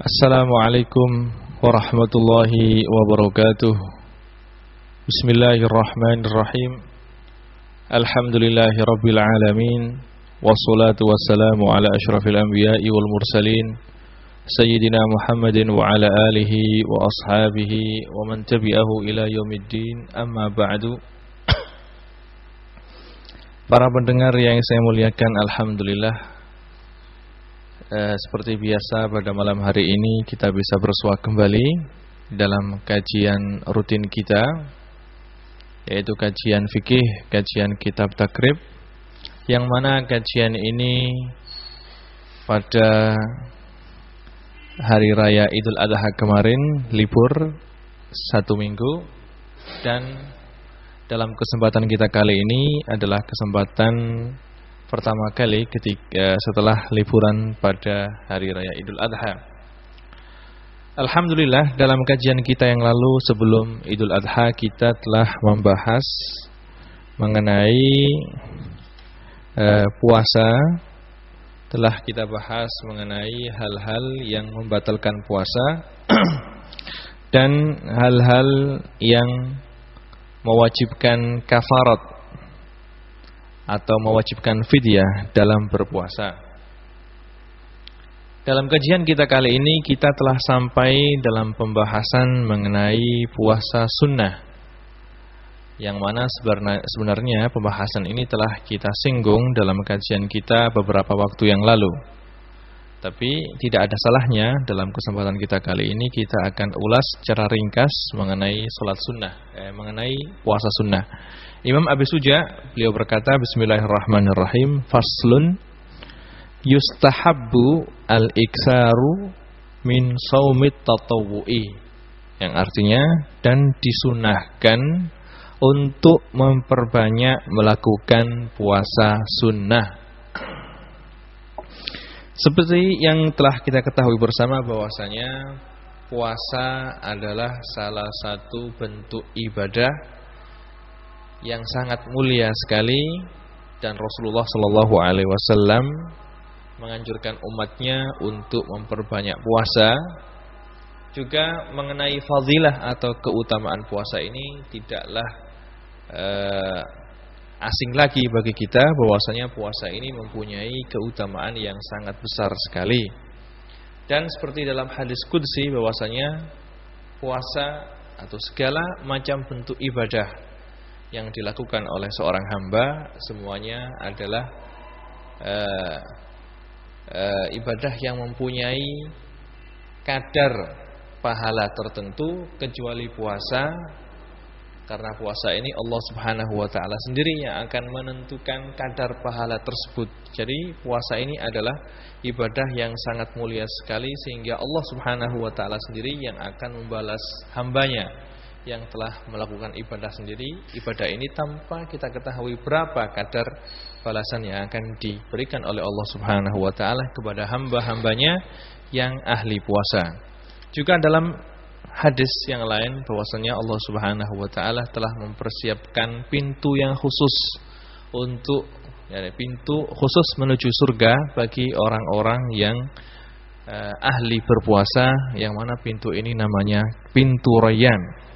Assalamualaikum warahmatullahi wabarakatuh. Bismillahirrahmanirrahim. Alhamdulillahi rabbil alamin. Wassalatu wassalamu ala ashrafil anbiya'i wal mursalin Sayyidina Muhammadin wa ala alihi wa ashabihi wa man tabi'ahu ila yaumiddin. Amma ba'du. Para pendengar yang saya muliakan, alhamdulillah, seperti biasa pada malam hari ini kita bisa bersua kembali dalam kajian rutin kita, yaitu kajian fikih, kajian kitab takrib, yang mana kajian ini pada hari raya Idul Adha kemarin libur 1 minggu, dan dalam kesempatan kita kali ini adalah kesempatan pertama kali setelah liburan pada hari raya Idul Adha. Alhamdulillah, dalam kajian kita yang lalu sebelum Idul Adha kita telah membahas mengenai puasa. Telah kita bahas mengenai hal-hal yang membatalkan puasa dan hal-hal yang mewajibkan kafarat atau mewajibkan fidyah dalam berpuasa. Dalam kajian kita kali ini kita telah sampai dalam pembahasan mengenai puasa sunnah, yang mana sebenarnya pembahasan ini telah kita singgung dalam kajian kita beberapa waktu yang lalu. Tapi tidak ada salahnya dalam kesempatan kita kali ini kita akan ulas secara ringkas mengenai salat sunnah, mengenai puasa sunnah. Imam Abi Suja beliau berkata, Bismillahirrahmanirrahim, faslun yustahabbu al-iksaru min shaumit tatawwu'i, yang artinya dan disunahkan untuk memperbanyak melakukan puasa sunnah. Seperti yang telah kita ketahui bersama bahwasanya puasa adalah salah satu bentuk ibadah yang sangat mulia sekali, dan Rasulullah Shallallahu Alaihi Wasallam menganjurkan umatnya untuk memperbanyak puasa. Juga mengenai fadilah atau keutamaan puasa ini tidaklah asing lagi bagi kita, bahwasanya puasa ini mempunyai keutamaan yang sangat besar sekali. Dan seperti dalam hadis qudsi bahwasanya puasa atau segala macam bentuk ibadah yang dilakukan oleh seorang hamba semuanya adalah ibadah yang mempunyai kadar pahala tertentu, kecuali puasa. Karena puasa ini Allah Subhanahu wa taala sendiri yang akan menentukan kadar pahala tersebut. Jadi puasa ini adalah ibadah yang sangat mulia sekali, sehingga Allah Subhanahu wa taala sendiri yang akan membalas hambanya yang telah melakukan ibadah sendiri, ibadah ini tanpa kita ketahui berapa kadar balasan yang akan diberikan oleh Allah Subhanahu wa taala kepada hamba-hambanya yang ahli puasa. Juga dalam hadis yang lain bahwasanya Allah Subhanahu wa taala telah mempersiapkan pintu yang khusus untuk pintu khusus menuju surga bagi orang-orang yang ahli berpuasa, yang mana pintu ini namanya pintu Rayyan.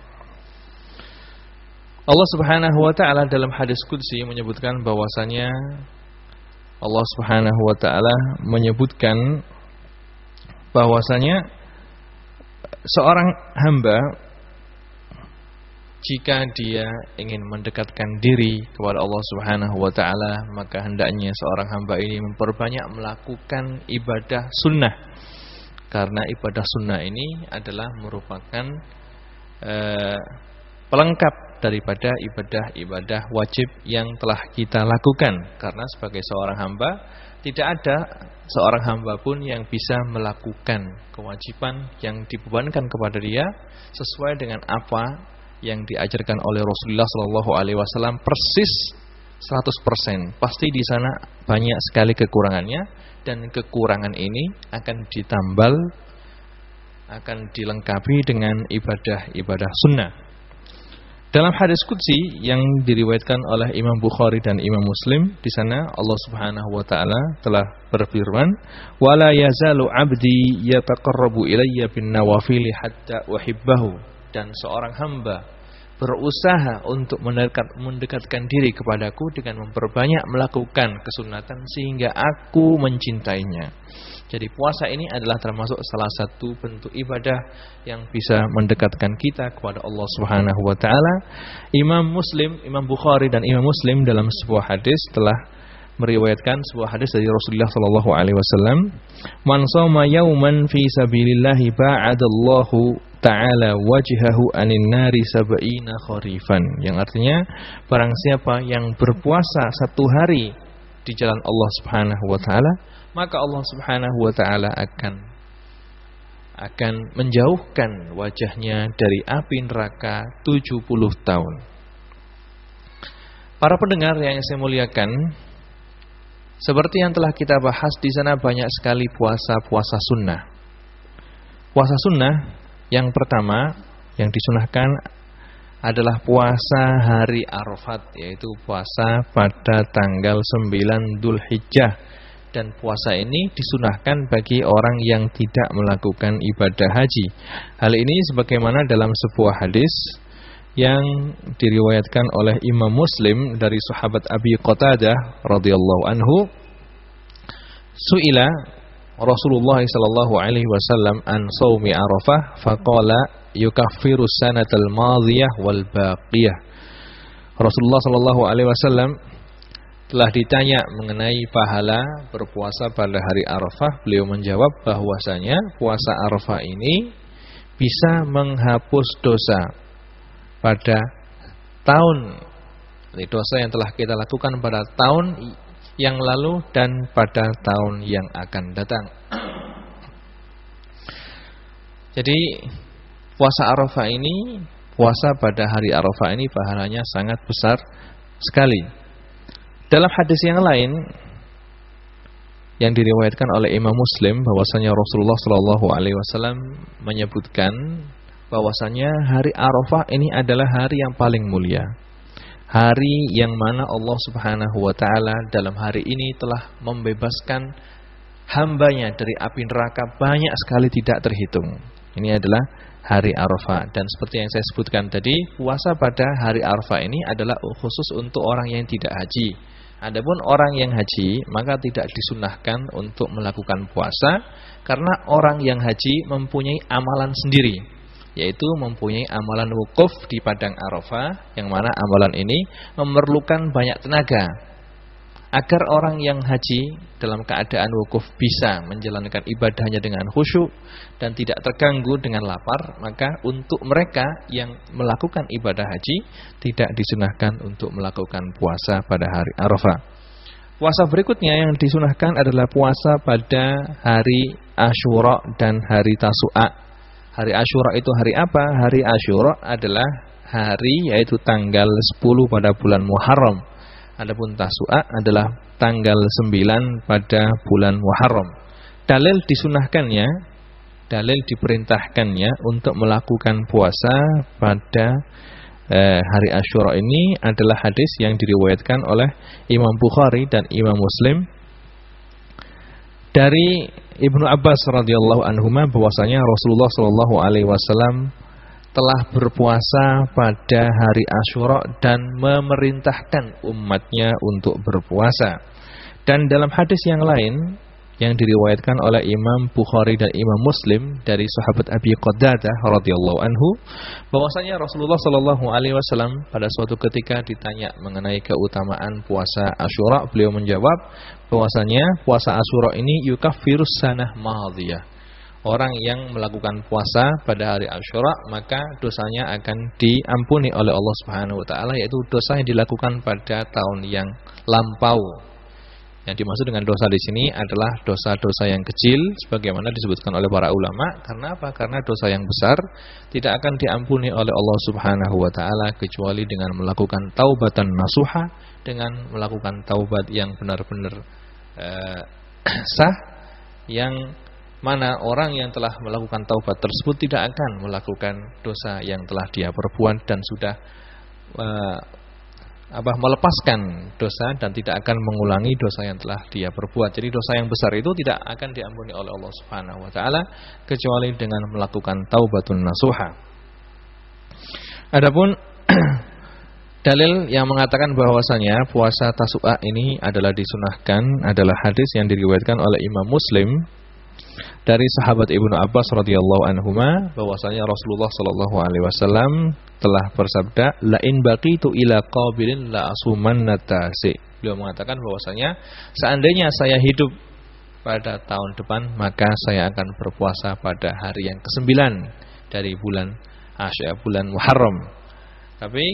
Allah Subhanahu wa taala dalam hadis qudsi menyebutkan bahwasanya Allah Subhanahu wa taala menyebutkan bahwasanya seorang hamba jika dia ingin mendekatkan diri kepada Allah Subhanahu wa taala, maka hendaknya seorang hamba ini memperbanyak melakukan ibadah sunnah. Karena ibadah sunnah ini adalah merupakan pelengkap daripada ibadah-ibadah wajib yang telah kita lakukan. Karena sebagai seorang hamba, tidak ada seorang hamba pun yang bisa melakukan kewajiban yang dibebankan kepada dia sesuai dengan apa yang diajarkan oleh Rasulullah Shallallahu Alaihi Wasallam persis 100%. Pasti di sana banyak sekali kekurangannya, dan kekurangan ini akan ditambal, akan dilengkapi dengan ibadah-ibadah sunnah. Dalam hadis qudsi yang diriwayatkan oleh Imam Bukhari dan Imam Muslim, di sana Allah Subhanahu wa taala telah berfirman, "Wala yazalu 'abdi yataqarrabu ilayya bin nawafil hatta uhibbahu." Dan seorang hamba berusaha untuk mendekatkan diri kepadaku dengan memperbanyak melakukan kesunatan sehingga aku mencintainya. Jadi puasa ini adalah termasuk salah satu bentuk ibadah yang bisa mendekatkan kita kepada Allah Subhanahu wa taala. Imam Bukhari dan Imam Muslim dalam sebuah hadis telah meriwayatkan sebuah hadis dari Rasulullah sallallahu alaihi wasallam, "Man shoma yauman fi sabilillah ba'adallahu ta'ala wajhahu anin nari sab'ina kharifan." Yang artinya, barang siapa yang berpuasa satu hari di jalan Allah Subhanahu wa taala, maka Allah Subhanahu wa taala akan menjauhkan wajahnya dari api neraka 70 tahun. Para pendengar yang saya muliakan, seperti yang telah kita bahas, di sana banyak sekali puasa sunnah. Puasa sunnah yang pertama yang disunahkan adalah puasa hari Arafat, yaitu puasa pada tanggal 9 Dzulhijjah. Dan puasa ini disunahkan bagi orang yang tidak melakukan ibadah haji. Hal ini sebagaimana dalam sebuah hadis yang diriwayatkan oleh Imam Muslim dari sahabat Abi Qatadah radhiyallahu anhu, su'ila Rasulullah sallallahu alaihi wasallam an shaumi Arafah faqala yukaffiru sanatal madhiyah wal baqiyah. Rasulullah sallallahu alaihi wasallam telah ditanya mengenai pahala berpuasa pada hari Arafah. Beliau menjawab bahwasanya puasa Arafah ini bisa menghapus dosa pada tahun, dosa yang telah kita lakukan pada tahun yang lalu dan pada tahun yang akan datang. Jadi puasa Arafah ini, puasa pada hari Arafah ini pahalanya sangat besar sekali. Dalam hadis yang lain yang diriwayatkan oleh Imam Muslim, bahwasanya Rasulullah Shallallahu alaihi wasallam menyebutkan bahwasanya hari Arafah ini adalah hari yang paling mulia. Hari yang mana Allah Subhanahu wa taala dalam hari ini telah membebaskan hambanya dari api neraka banyak sekali tidak terhitung. Ini adalah hari Arafah. Dan seperti yang saya sebutkan tadi, puasa pada hari Arafah ini adalah khusus untuk orang yang tidak haji. Adapun orang yang haji, maka tidak disunahkan untuk melakukan puasa, karena orang yang haji mempunyai amalan sendiri, yaitu mempunyai amalan wukuf di padang Arafah, yang mana amalan ini memerlukan banyak tenaga. Agar orang yang haji dalam keadaan wukuf bisa menjalankan ibadahnya dengan khusyuk dan tidak terganggu dengan lapar, maka untuk mereka yang melakukan ibadah haji tidak disunahkan untuk melakukan puasa pada hari Arafah. Puasa berikutnya yang disunahkan adalah puasa pada hari Asyura dan hari Tasu'a. Hari Asyura itu hari apa? Hari Asyura adalah hari, yaitu tanggal 10 pada bulan Muharram. Adapun Tasu'a adalah tanggal 9 pada bulan Muharram. Dalil disunahkannya, dalil diperintahkannya untuk melakukan puasa pada hari Asyura ini adalah hadis yang diriwayatkan oleh Imam Bukhari dan Imam Muslim dari Ibnu Abbas radhiyallahu anhuma, bahwasanya Rasulullah sallallahu alaihi wasallam telah berpuasa pada hari Asyura dan memerintahkan umatnya untuk berpuasa. Dan dalam hadis yang lain yang diriwayatkan oleh Imam Bukhari dan Imam Muslim dari sahabat Abi Qatadah radhiyallahu anhu, bahwasanya Rasulullah sallallahu alaihi wasallam pada suatu ketika ditanya mengenai keutamaan puasa Asyura, beliau menjawab bahwasanya puasa Asyura ini yukaffirus sanah madhiyah. Orang yang melakukan puasa pada hari Asyura, maka dosanya akan diampuni oleh Allah Subhanahu wa taala, yaitu dosa yang dilakukan pada tahun yang lampau. Yang dimaksud dengan dosa di sini adalah dosa-dosa yang kecil, sebagaimana disebutkan oleh para ulama. Karena apa? Karena dosa yang besar tidak akan diampuni oleh Allah Subhanahu wa taala kecuali dengan melakukan taubatan nasuha, dengan melakukan taubat yang benar-benar sah, yang mana orang yang telah melakukan taubat tersebut tidak akan melakukan dosa yang telah dia perbuat dan sudah melepaskan dosa dan tidak akan mengulangi dosa yang telah dia perbuat. Jadi dosa yang besar itu tidak akan diampuni oleh Allah Subhanahu wa taala kecuali dengan melakukan taubatun nasuha. Adapun dalil yang mengatakan bahwasanya puasa Tasu'a ini adalah disunahkan adalah hadis yang diriwayatkan oleh Imam Muslim dari sahabat Ibnu Abbas radhiyallahu anhuma bahwasanya Rasulullah sallallahu alaihi wasallam telah bersabda, la in baqitu ila qabilin la asumanna tasi. Beliau mengatakan bahwasanya seandainya saya hidup pada tahun depan maka saya akan berpuasa pada hari yang ke-9 dari bulan bulan Muharram. Tapi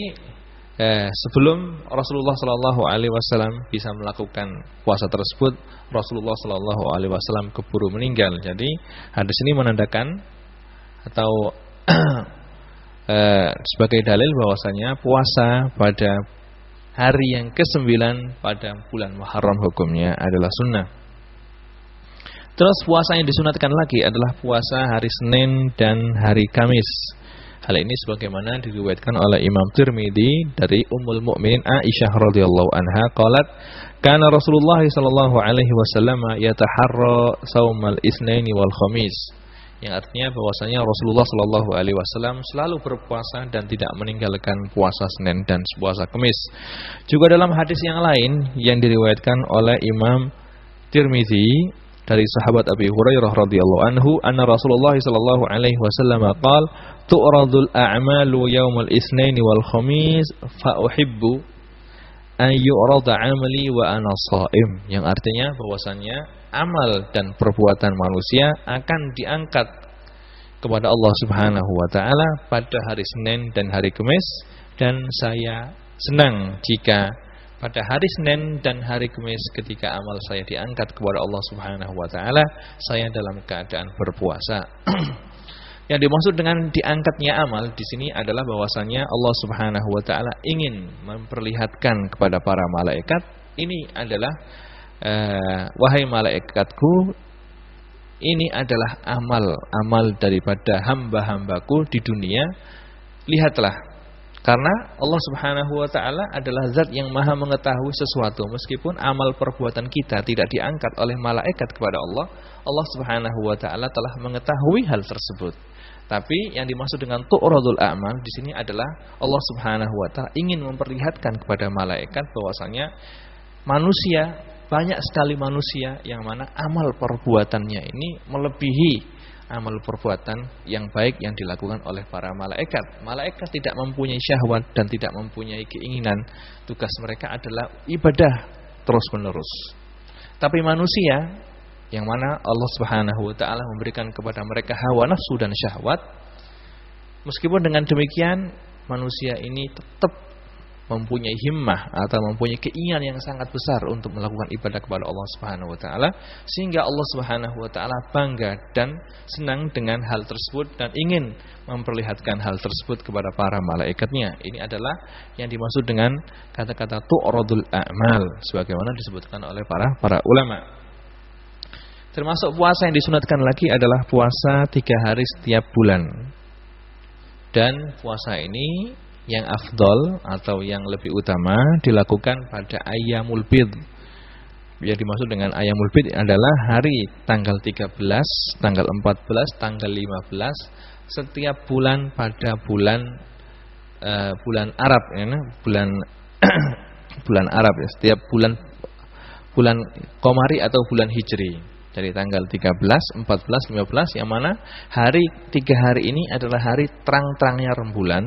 sebelum Rasulullah sallallahu alaihi wasallam bisa melakukan puasa tersebut, Rasulullah sallallahu alaihi wasallam keburu meninggal. Jadi hadis ini menandakan atau sebagai dalil bahwasanya puasa pada hari yang ke-9 pada bulan Muharram hukumnya adalah sunnah. Terus puasa yang disunatkan lagi adalah puasa hari Senin dan hari Kamis. Hal ini sebagaimana diriwayatkan oleh Imam Tirmidzi dari Ummul Mukminin Aisyah radhiyallahu anha qalat kana Rasulullah sallallahu alaihi wasallam yataharra saumal Itsnaini wal Khamis, yang artinya bahwasanya Rasulullah sallallahu alaihi wasallam selalu berpuasa dan tidak meninggalkan puasa Senin dan puasa Kamis. Juga dalam hadis yang lain yang diriwayatkan oleh Imam Tirmidzi dari sahabat Abi Hurairah radhiyallahu anhu anna Rasulullah sallallahu alaihi wasallam qaal tu'radul a'malu yaumal Itsnaini wal Khamis fa uhibbu an yu'rada 'amali wa ana sha'im, yang artinya bahwasanya amal dan perbuatan manusia akan diangkat kepada Allah Subhanahu wa taala pada hari Senin dan hari Kamis, dan saya senang jika pada hari Senin dan hari Kamis ketika amal saya diangkat kepada Allah Subhanahu wa taala, saya dalam keadaan berpuasa. Yang dimaksud dengan diangkatnya amal di sini adalah bahwasanya Allah Subhanahu wa taala ingin memperlihatkan kepada para malaikat, ini adalah wahai malaikatku, ini adalah amal daripada hamba-hambaku di dunia. Lihatlah, karena Allah Subhanahu wa taala adalah zat yang maha mengetahui sesuatu. Meskipun amal perbuatan kita tidak diangkat oleh malaikat kepada Allah, Allah Subhanahu wa taala telah mengetahui hal tersebut. Tapi yang dimaksud dengan tu'radul a'mal di sini adalah Allah Subhanahu wa taala ingin memperlihatkan kepada malaikat bahwasanya manusia, banyak sekali manusia yang mana amal perbuatannya ini melebihi amal perbuatan yang baik yang dilakukan oleh para malaikat. Malaikat tidak mempunyai syahwat dan tidak mempunyai keinginan. Tugas mereka adalah ibadah terus-menerus. Tapi manusia yang mana Allah Subhanahu wa taala memberikan kepada mereka hawa nafsu dan syahwat, meskipun dengan demikian manusia ini tetap mempunyai himmah atau mempunyai keinginan yang sangat besar untuk melakukan ibadah kepada Allah Subhanahu wa taala, sehingga Allah Subhanahu wa taala bangga dan senang dengan hal tersebut dan ingin memperlihatkan hal tersebut kepada para malaikatnya. Ini adalah yang dimaksud dengan kata-kata tu'radul a'mal sebagaimana disebutkan oleh para ulama. Termasuk puasa yang disunatkan lagi adalah puasa 3 hari setiap bulan. Dan puasa ini yang afdol atau yang lebih utama dilakukan pada Ayyamul Bid. Yang dimaksud dengan Ayyamul Bid adalah hari tanggal 13, tanggal 14, tanggal 15 setiap bulan pada bulan Arab ya, bulan Arab ya, setiap bulan Qamari atau bulan Hijri. Dari tanggal 13, 14, 15 yang mana hari 3 hari ini adalah hari terang-terangnya rembulan,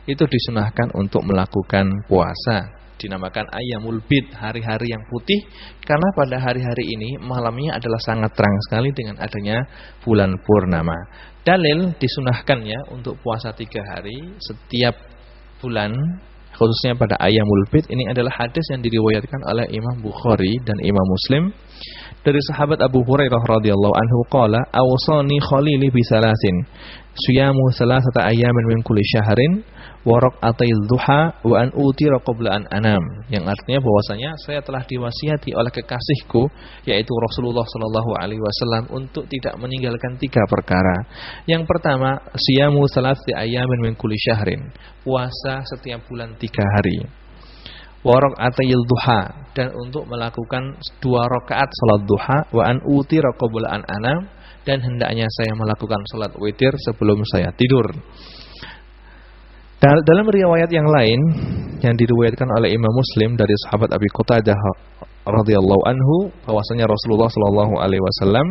itu disunahkan untuk melakukan puasa. Dinamakan Ayyamul Bid, hari-hari yang putih, karena pada hari-hari ini malamnya adalah sangat terang sekali dengan adanya bulan purnama. Dalil disunahkannya untuk puasa 3 hari setiap bulan, khususnya pada Ayyamul Bid ini adalah hadis yang diriwayatkan oleh Imam Bukhari dan Imam Muslim Dari sahabat Abu Hurairah radhiyallahu anhu qala awsani khalili bi salasin siyamu salasata ayyamin min kulli syahrin wa raq'atayil duha wa an utira qabla an anam, yang artinya bahwasanya saya telah diwasiati oleh kekasihku yaitu Rasulullah sallallahu alaihi wasallam untuk tidak meninggalkan 3 perkara. Yang pertama, siyamu salasati ayyamin min kulli syahrin, puasa setiap bulan 3 hari. Warok atayil duha, dan untuk melakukan 2 rakaat salat duha, wa an utira qabla an anam, dan hendaknya saya melakukan salat witir sebelum saya tidur. Dalam riwayat yang lain yang diriwayatkan oleh Imam Muslim dari sahabat Abi Qatadah radhiyallahu anhu bahwasanya Rasulullah sallallahu alaihi wasallam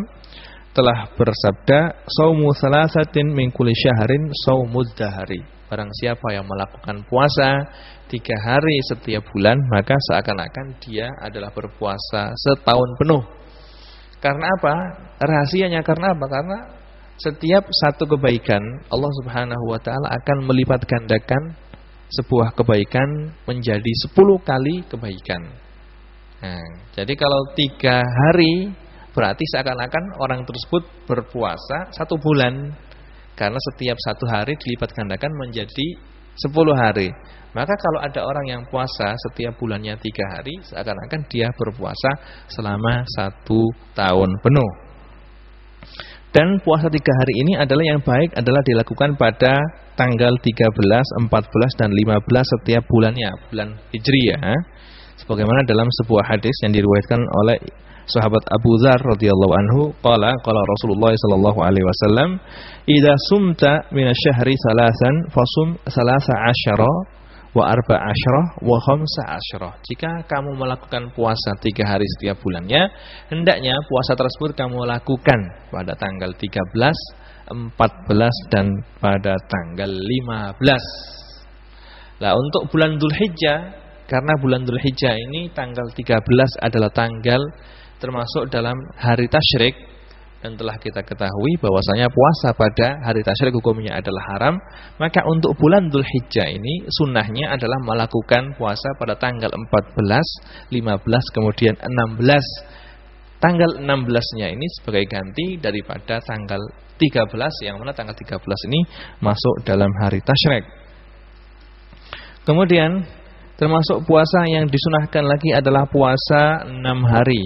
telah bersabda, "Shaumu salasatin min kulli syahrin shaumud dahri." Barang siapa yang melakukan puasa 3 hari setiap bulan, maka seakan-akan dia adalah berpuasa setahun penuh. Karena apa? Rahasianya karena apa? Karena setiap satu kebaikan Allah Subhanahu wa taala akan melipat gandakan sebuah kebaikan menjadi 10 kali kebaikan. Nah, jadi kalau 3 hari berarti seakan-akan orang tersebut berpuasa 1 bulan. Karena setiap 1 hari dilipat gandakan menjadi 10 hari. Maka kalau ada orang yang puasa setiap bulannya 3 hari, seakan-akan dia berpuasa selama 1 tahun penuh. Dan puasa 3 hari ini adalah yang baik adalah dilakukan pada tanggal 13, 14 dan 15 setiap bulannya, bulan Hijriyah. Sebagaimana dalam sebuah hadis yang diriwayatkan oleh sahabat Abu Dzar radhiyallahu anhu, qala Rasulullah sallallahu alaihi wasallam, "Idza sumta minasyahri salasan fasum 13 wa 14 wa 15." Jika kamu melakukan puasa 3 hari setiap bulannya, hendaknya puasa tersebut kamu lakukan pada tanggal 13, 14 dan pada tanggal 15. Nah, untuk bulan Dzulhijjah, karena bulan Dzulhijjah ini tanggal 13 adalah tanggal termasuk dalam hari tasyrik, dan telah kita ketahui bahwasanya puasa pada hari tasyrik hukumnya adalah haram, maka untuk bulan Dzulhijjah ini sunnahnya adalah melakukan puasa pada tanggal 14, 15, kemudian 16. Tanggal 16-nya ini sebagai ganti daripada tanggal 13, yang mana tanggal 13 ini masuk dalam hari tasyrik. Kemudian termasuk puasa yang disunahkan lagi adalah puasa 6 hari.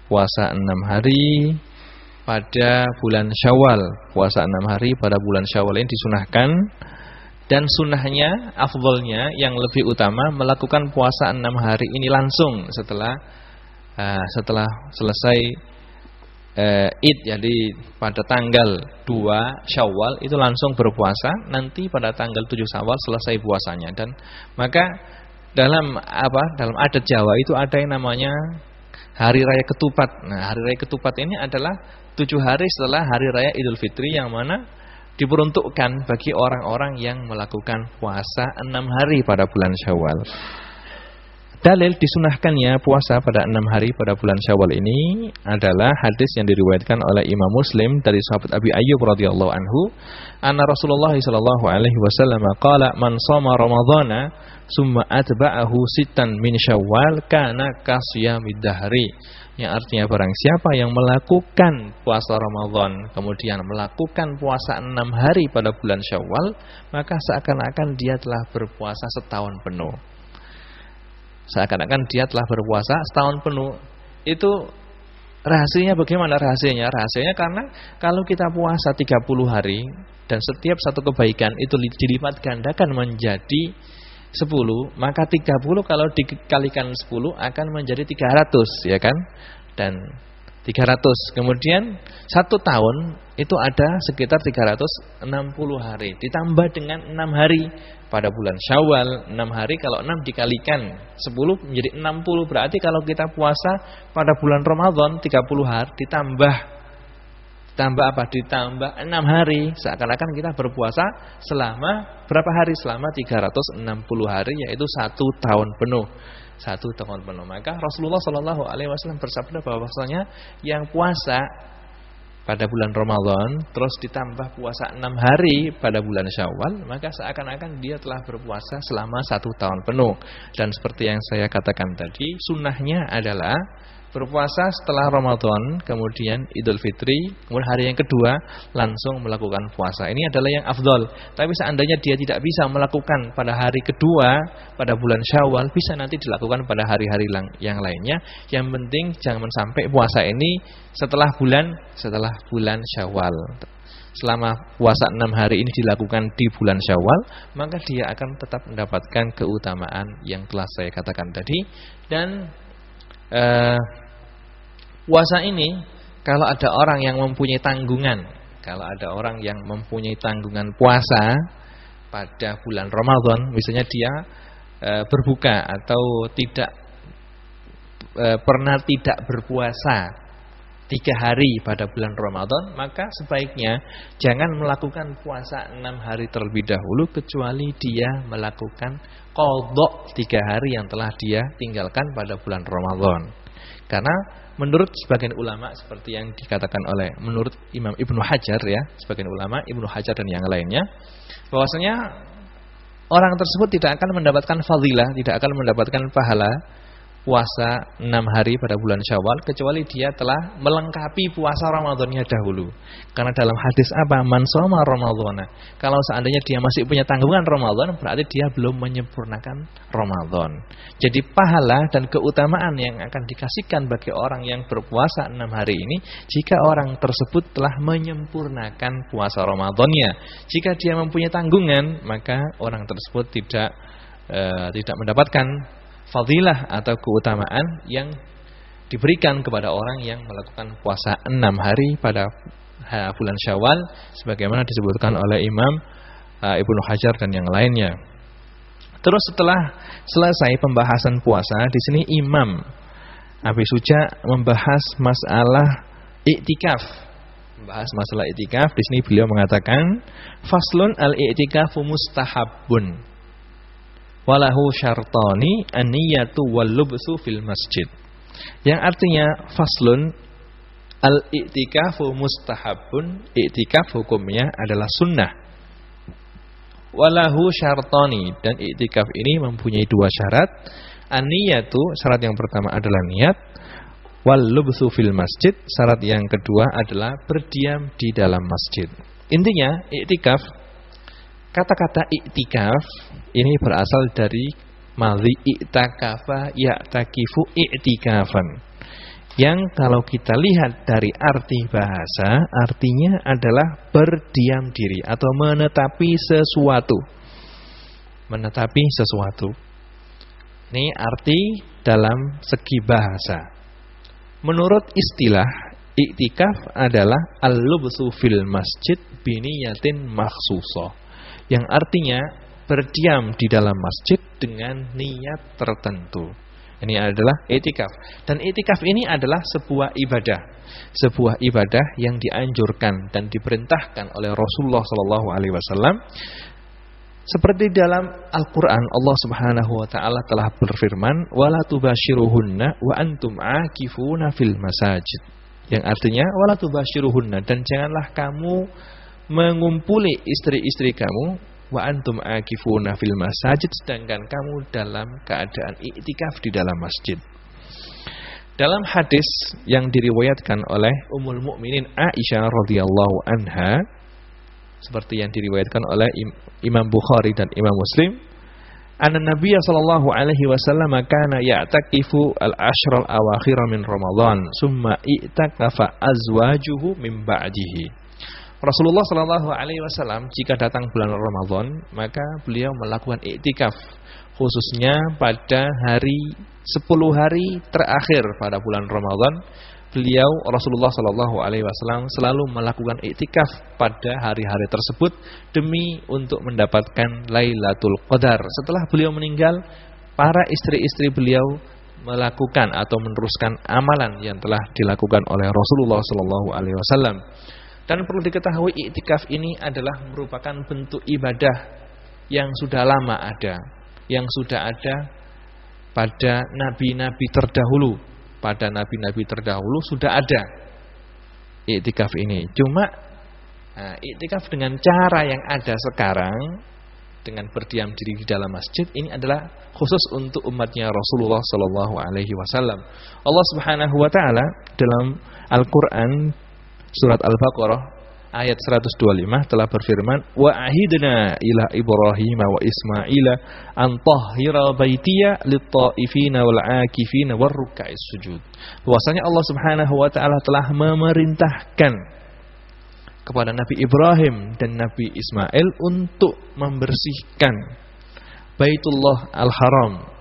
Puasa 6 hari pada bulan Syawal. Puasa 6 hari pada bulan Syawal ini disunahkan. Dan sunnahnya, afdolnya, yang lebih utama melakukan puasa 6 hari ini langsung setelah selesai Id. Jadi pada tanggal 2 Syawal itu langsung berpuasa. Nanti pada tanggal 7 Syawal selesai puasanya. Dan maka dalam adat Jawa itu ada yang namanya Hari Raya Ketupat. Nah, Hari Raya Ketupat ini adalah 7 hari setelah Hari Raya Idul Fitri, yang mana diperuntukkan bagi orang-orang yang melakukan puasa 6 hari pada bulan Syawal. Dalil disunahkannya puasa pada 6 hari pada bulan Syawal ini adalah hadis yang diriwayatkan oleh Imam Muslim dari sahabat Abi Ayyub radhiyallahu anhu, anna Rasulullah sallallahu alaihi wasallam qala, "Man shoma Ramadhana summa atba'ahu sittan min Syawal kana kasiyamid dahri." Yang artinya barang siapa yang melakukan puasa Ramadan kemudian melakukan puasa 6 hari pada bulan Syawal, maka seakan-akan dia telah berpuasa setahun penuh. Seakan-akan dia telah berpuasa setahun penuh. Itu rahasianya bagaimana? Rahasianya karena kalau kita puasa 30 hari dan setiap satu kebaikan itu dilipat gandakan menjadi 10, maka 30 kalau dikalikan 10 akan menjadi 300, ya kan? Dan 300. Kemudian 1 tahun itu ada sekitar 360 hari. Ditambah dengan 6 hari pada bulan Syawal. 6 hari kalau 6 dikalikan 10 menjadi 60. Berarti kalau kita puasa pada bulan Ramadan 30 hari ditambah apa? Ditambah 6 hari. Seakan-akan kita berpuasa selama berapa hari? Selama 360 hari, yaitu 1 tahun penuh. 1 tahun penuh. Maka Rasulullah sallallahu alaihi wasallam bersabda bahwasanya yang puasa pada bulan Ramadan terus ditambah puasa 6 hari pada bulan Syawal, maka seakan-akan dia telah berpuasa selama 1 tahun penuh. Dan seperti yang saya katakan tadi, sunnahnya adalah berpuasa setelah Ramadan, kemudian Idul Fitri, kemudian hari yang kedua langsung melakukan puasa. Ini adalah yang afdol. Tapi seandainya dia tidak bisa melakukan pada hari kedua pada bulan Syawal, bisa nanti dilakukan pada hari-hari yang lainnya. Yang penting jangan sampai puasa ini setelah bulan Syawal. Selama puasa 6 hari ini dilakukan di bulan Syawal, maka dia akan tetap mendapatkan keutamaan yang telah saya katakan tadi. Dan puasa ini kalau ada orang yang mempunyai tanggungan, puasa pada bulan Ramadan, misalnya dia berbuka atau pernah tidak berpuasa 3 hari pada bulan Ramadan, maka sebaiknya jangan melakukan puasa 6 hari terlebih dahulu, kecuali dia melakukan qadha 3 hari yang telah dia tinggalkan pada bulan Ramadan. Karena menurut sebagian ulama, seperti yang dikatakan menurut Imam Ibnu Hajar ya, sebagian ulama Ibnu Hajar dan yang lainnya, bahwasanya orang tersebut tidak akan mendapatkan fadilah, tidak akan mendapatkan pahala puasa 6 hari pada bulan Syawal, kecuali dia telah melengkapi puasa Ramadannya dahulu. Karena dalam hadis apa? Man shoma Ramadhana. Kalau seandainya dia masih punya tanggungan Ramadan, berarti dia belum menyempurnakan Ramadan. Jadi pahala dan keutamaan yang akan dikasihkan bagi orang yang berpuasa 6 hari ini, jika orang tersebut telah menyempurnakan puasa Ramadannya. Jika dia mempunyai tanggungan, maka orang tersebut tidak mendapatkan fadilah atau keutamaan yang diberikan kepada orang yang melakukan puasa 6 hari pada bulan Syawal, sebagaimana disebutkan oleh Imam Ibnu Hajar dan yang lainnya. Terus setelah selesai pembahasan puasa, di sini Imam Abi Suja membahas masalah i'tikaf. Di sini beliau mengatakan, faslun al-i'tikafu mustahabun walahu syartani an-niyatu wal lubsu fil masjid. Yang artinya faslun al-i'tikafu mustahabun, i'tikaf hukumnya adalah sunnah. Walahu syartani, dan i'tikaf ini mempunyai 2 syarat. An-niyatu, syarat yang pertama adalah niat. Wal lubsu fil masjid, syarat yang kedua adalah berdiam di dalam masjid. Intinya i'tikaf, kata-kata i'tikaf ini berasal dari madhi i'takafa ya'takifu i'tikafan, yang kalau kita lihat dari arti bahasa, artinya adalah berdiam diri atau menetapi sesuatu. Ini arti dalam segi bahasa. Menurut istilah, i'tikaf adalah al-lubsu fil masjid biniyatin makhsusah, yang artinya berdiam di dalam masjid dengan niat tertentu. Ini adalah i'tikaf. Dan i'tikaf ini adalah sebuah ibadah yang dianjurkan dan diperintahkan oleh Rasulullah SAW. Seperti dalam Al-Quran, Allah Subhanahu wa ta'ala telah berfirman, wala tubashiruhunna wa antum aakifuna fil masajid. Yang artinya wala tubashiruhunna, dan janganlah kamu mengumpuli istri-istri kamu, wa antum aakifuna fil masajid, sedangkan kamu dalam keadaan i'tikaf di dalam masjid. Dalam hadis yang diriwayatkan oleh Ummul Mukminin Aisyah radhiyallahu anha, seperti yang diriwayatkan oleh Imam Bukhari dan Imam Muslim, anna Nabiy sallallahu alaihi wasallam kana ya'takifu al-ashra al-awakhir min Ramadan, summa i'takafa azwajuhu min ba'dihi. Rasulullah sallallahu alaihi wasallam jika datang bulan Ramadan, maka beliau melakukan i'tikaf, khususnya pada 10 hari terakhir pada bulan Ramadan. Beliau Rasulullah sallallahu alaihi wasallam selalu melakukan i'tikaf pada hari-hari tersebut demi untuk mendapatkan Lailatul Qadar. Setelah beliau meninggal, para istri-istri beliau melakukan atau meneruskan amalan yang telah dilakukan oleh Rasulullah sallallahu alaihi wasallam. Dan perlu diketahui, i'tikaf ini adalah merupakan bentuk ibadah yang sudah lama ada, yang sudah ada pada nabi-nabi terdahulu. Pada nabi-nabi terdahulu sudah ada i'tikaf ini. Cuma i'tikaf dengan cara yang ada sekarang dengan berdiam diri di dalam masjid ini adalah khusus untuk umatnya Rasulullah sallallahu alaihi wasallam. Allah Subhanahu wa taala dalam Al-Qur'an surat Al-Baqarah ayat 125 telah berfirman, wa ahidna ila Ibrahim wa Ismaila an tahhira baitiya lit-taifina wal 'akifina war ruk'is sujud. Bahwasanya Allah Subhanahu wa taala telah memerintahkan kepada Nabi Ibrahim dan Nabi Ismail untuk membersihkan Baitullah Al-Haram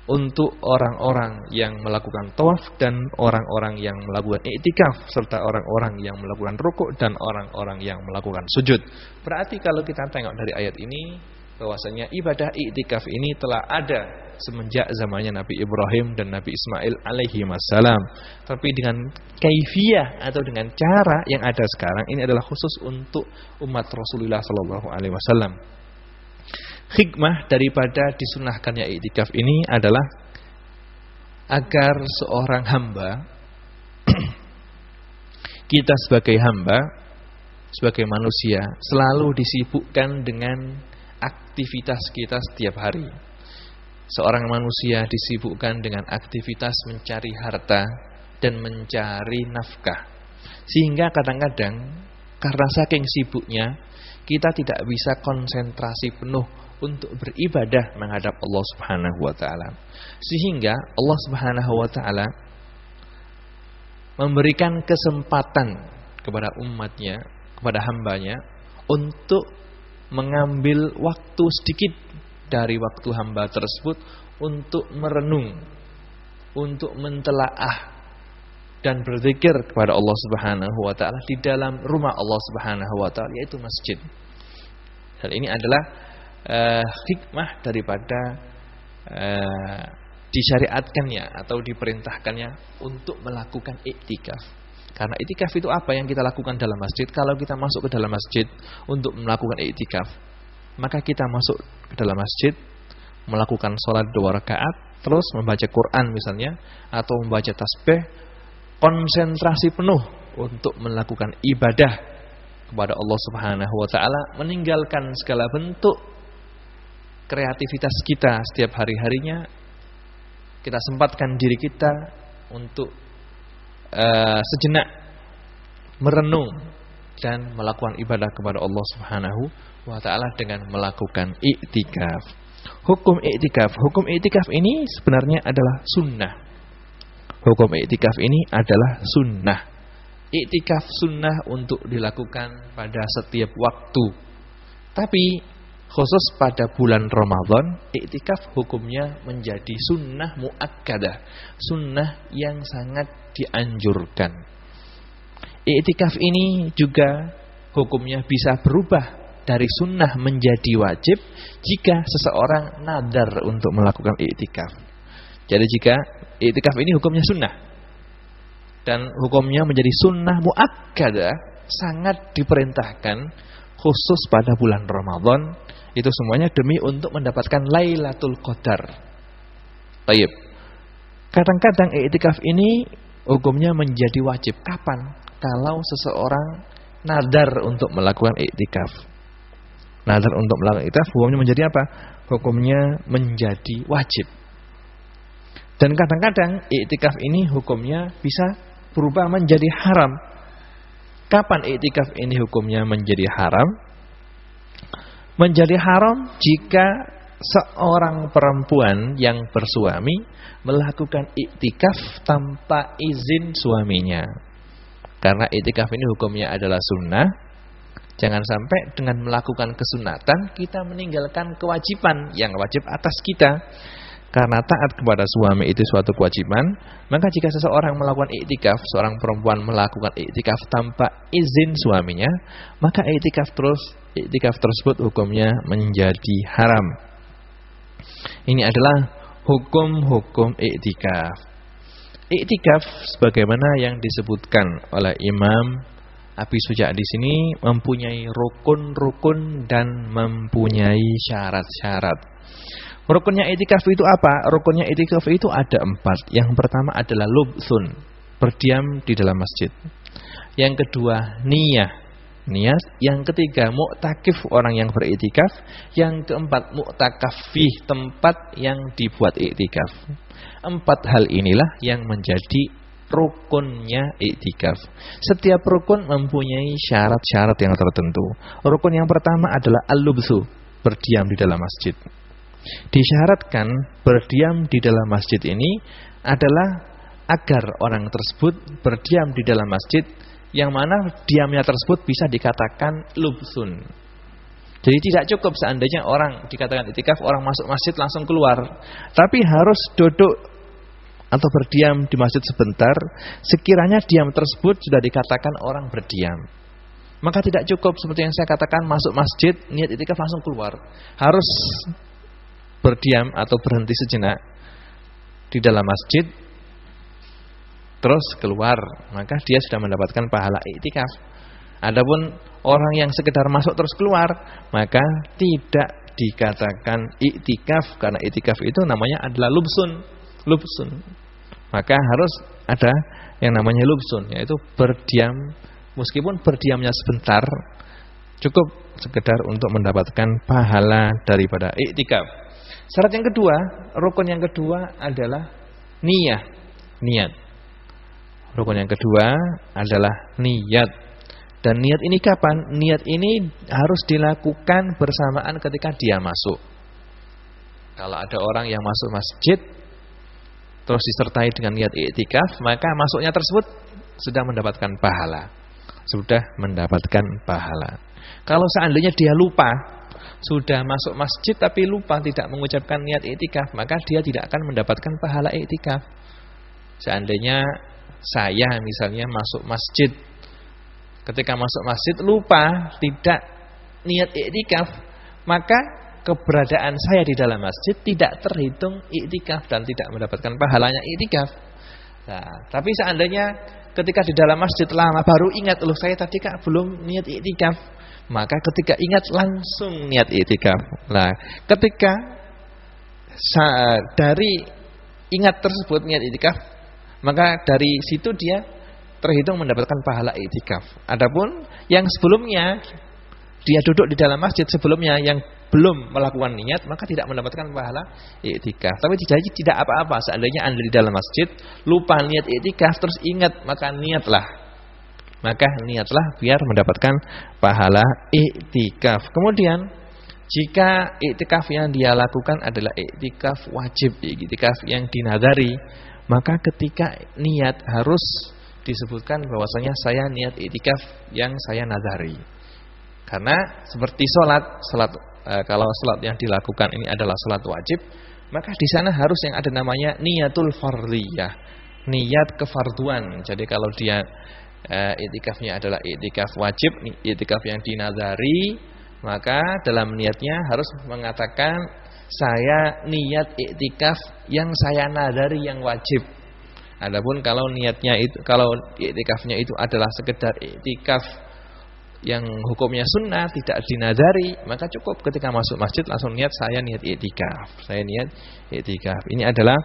untuk orang-orang yang melakukan tawaf dan orang-orang yang melakukan i'tikaf serta orang-orang yang melakukan rukuk dan orang-orang yang melakukan sujud. Berarti kalau kita tengok dari ayat ini bahwasanya ibadah i'tikaf ini telah ada semenjak zamannya Nabi Ibrahim dan Nabi Ismail alaihi wassalam. Tapi dengan kaifiyah atau dengan cara yang ada sekarang ini adalah khusus untuk umat Rasulullah sallallahu alaihi wasallam. Hikmah daripada disunahkannya i'tikaf ini adalah agar seorang hamba kita sebagai hamba, sebagai manusia selalu disibukkan dengan aktivitas kita setiap hari. Seorang manusia disibukkan dengan aktivitas mencari harta dan mencari nafkah. Sehingga kadang-kadang karena saking sibuknya kita tidak bisa konsentrasi penuh untuk beribadah menghadap Allah Subhanahu wa taala. Sehingga Allah Subhanahu wa taala memberikan kesempatan kepada umatnya, kepada hambanya untuk mengambil waktu sedikit dari waktu hamba tersebut untuk merenung, untuk mentelaah dan berzikir kepada Allah Subhanahu wa taala di dalam rumah Allah Subhanahu wa taala, yaitu masjid. Dan ini adalah hikmah daripada disyariatkannya atau diperintahkannya untuk melakukan iktikaf. Karena iktikaf itu apa yang kita lakukan dalam masjid? Kalau kita masuk ke dalam masjid untuk melakukan iktikaf, maka kita masuk ke dalam masjid melakukan sholat 2 rakaat, terus membaca Quran misalnya, atau membaca tasbih, konsentrasi penuh untuk melakukan ibadah kepada Allah Subhanahu wa taala, meninggalkan segala bentuk kreativitas kita setiap hari-harinya. Kita sempatkan diri kita untuk sejenak merenung dan melakukan ibadah kepada Allah Subhanahu wa taala dengan melakukan i'tikaf. Hukum i'tikaf ini sebenarnya adalah sunnah. Hukum i'tikaf ini adalah sunnah. I'tikaf sunnah untuk dilakukan pada setiap waktu. Tapi khusus pada bulan Ramadan, i'tikaf hukumnya menjadi sunnah muakkadah, sunnah yang sangat dianjurkan. I'tikaf ini juga hukumnya bisa berubah dari sunnah menjadi wajib jika seseorang nadar untuk melakukan i'tikaf. Jadi jika i'tikaf ini hukumnya sunnah dan hukumnya menjadi sunnah muakkadah, sangat diperintahkan khusus pada bulan Ramadan, itu semuanya demi untuk mendapatkan Lailatul Qadar. Baik. Kadang-kadang i'tikaf ini hukumnya menjadi wajib. Kapan? Kalau seseorang nadar untuk melakukan i'tikaf. Nadar untuk melakukan i'tikaf hukumnya menjadi apa? Hukumnya menjadi wajib. Dan kadang-kadang i'tikaf ini hukumnya bisa berubah menjadi haram. Kapan i'tikaf ini hukumnya menjadi haram? Menjadi haram jika seorang perempuan yang bersuami melakukan i'tikaf tanpa izin suaminya. Karena i'tikaf ini hukumnya adalah sunnah. Jangan sampai dengan melakukan kesunatan kita meninggalkan kewajiban yang wajib atas kita. Karena taat kepada suami itu suatu kewajiban, maka jika seseorang melakukan i'tikaf, seorang perempuan melakukan i'tikaf tanpa izin suaminya, maka i'tikaf tersebut hukumnya menjadi haram. Ini adalah hukum-hukum i'tikaf. I'tikaf sebagaimana yang disebutkan oleh Imam Abi Suja di sini mempunyai rukun-rukun dan mempunyai syarat-syarat. Rukunnya i'tikaf itu apa? Rukunnya i'tikaf itu ada 4. Yang pertama adalah lubthun, berdiam di dalam masjid. Yang kedua niyah. niat. Yang ketiga, mu'takif, orang yang beriktikaf. Yang keempat, mu'takaf fih, tempat yang dibuat iktikaf. 4 hal inilah yang menjadi rukunnya iktikaf. Setiap rukun mempunyai syarat-syarat yang tertentu. Rukun yang pertama adalah al-lubsu, berdiam di dalam masjid. Disyaratkan berdiam di dalam masjid ini adalah agar orang tersebut berdiam di dalam masjid yang mana diamnya tersebut bisa dikatakan lubsun. Jadi tidak cukup seandainya orang dikatakan iktikaf, orang masuk masjid langsung keluar, tapi harus duduk atau berdiam di masjid sebentar. Sekiranya diam tersebut sudah dikatakan orang berdiam, maka tidak cukup seperti yang saya katakan, masuk masjid niat iktikaf langsung keluar. Harus berdiam atau berhenti sejenak di dalam masjid, terus keluar, maka dia sudah mendapatkan pahala iktikaf. Adapun orang yang sekedar masuk terus keluar, maka tidak dikatakan iktikaf, karena iktikaf itu namanya adalah lubsun. Maka harus ada yang namanya lubsun, yaitu berdiam, meskipun berdiamnya sebentar, cukup sekedar untuk mendapatkan pahala daripada iktikaf. Syarat yang kedua, rukun yang kedua adalah niat. Rukun yang kedua adalah niat. Dan niat ini kapan? Niat ini harus dilakukan bersamaan ketika dia masuk. Kalau ada orang yang masuk masjid terus disertai dengan niat iktikaf, maka masuknya tersebut sudah mendapatkan pahala. Kalau seandainya dia lupa, sudah masuk masjid tapi lupa tidak mengucapkan niat iktikaf, maka dia tidak akan mendapatkan pahala iktikaf. Seandainya saya misalnya masuk masjid, ketika masuk masjid lupa tidak niat iktikaf, maka keberadaan saya di dalam masjid tidak terhitung iktikaf dan tidak mendapatkan pahalanya iktikaf. Nah, tapi seandainya ketika di dalam masjid lama baru ingat, loh saya tadi kak belum niat iktikaf, maka ketika ingat langsung niat iktikaf. Nah, ketika dari ingat tersebut niat iktikaf, maka dari situ dia terhitung mendapatkan pahala iktikaf. Adapun yang sebelumnya dia duduk di dalam masjid sebelumnya yang belum melakukan niat, maka tidak mendapatkan pahala iktikaf. Tapi tidak apa-apa seandainya Anda di dalam masjid lupa niat iktikaf terus ingat, maka niatlah biar mendapatkan pahala iktikaf. Kemudian jika iktikaf yang dia lakukan adalah iktikaf wajib, iktikaf yang dinadari, maka ketika niat harus disebutkan bahwasanya saya niat iktikaf yang saya nadari. Karena seperti kalau salat yang dilakukan ini adalah salat wajib, maka di sana harus yang ada namanya niatul fardhiyah, niat kefarduan. Jadi kalau dia iktikafnya adalah iktikaf wajib, iktikaf yang dinadari, maka dalam niatnya harus mengatakan saya niat iktikaf yang saya nadari yang wajib. Adapun kalau iktikafnya itu adalah sekedar iktikaf yang hukumnya sunnah, tidak dinadari, maka cukup ketika masuk masjid langsung niat saya niat iktikaf. Ini adalah